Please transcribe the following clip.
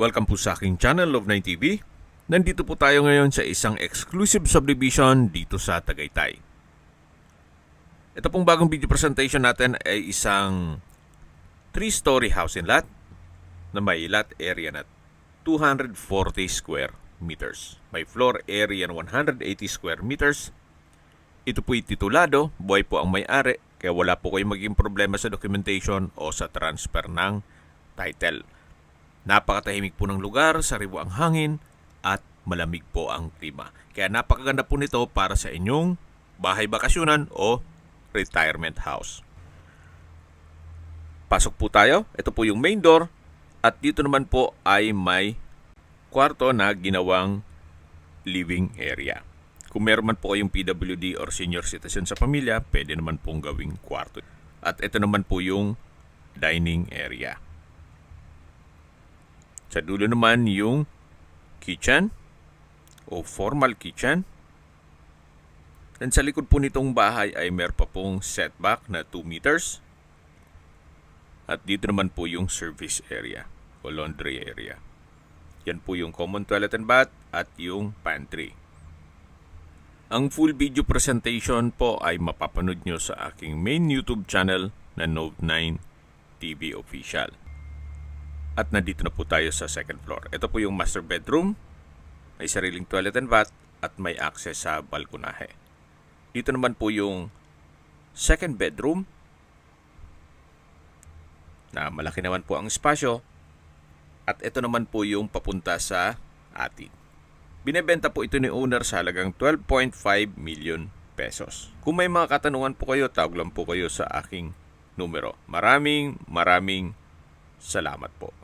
Welcome po sa aking channel, Love9 TV. Nandito po tayo ngayon sa isang exclusive subdivision dito sa Tagaytay. Ito pong bagong video presentation natin ay isang 3-story house and lot na may lot area na 240 square meters. May floor area na 180 square meters. Ito po'y titulado, buhay po ang may-ari, kaya wala po kayong maging problema sa documentation o sa transfer ng title. Napakatahimik po ng lugar, sariwa ang hangin at malamig po ang klima. Kaya napakaganda po nito para sa inyong bahay bakasyonan o retirement house. Pasok po tayo. Ito po yung main door at dito naman po ay may kwarto na ginawang living area. Kung meron man po kayong PWD or senior citizen sa pamilya, pwede naman pong gawing kwarto. At ito naman po yung dining area. Sa dulo naman yung kitchen o formal kitchen. And sa likod po nitong bahay ay meron pa pong setback na 2 meters. At dito naman po yung service area o laundry area. Yan po yung common toilet and bath at yung pantry. Ang full video presentation po ay mapapanood nyo sa aking main YouTube channel na Love9 TV Official. At nandito na po tayo sa second floor. Ito po yung master bedroom. May sariling toilet and bath at may access sa balkonahe. Dito naman po yung second bedroom na malaki naman po ang espasyo. At ito naman po yung papunta sa attic. Binebenta po ito ni owner sa halagang 12.5 million pesos. Kung may mga katanungan po kayo, tawag lang po kayo sa aking numero. Maraming salamat po.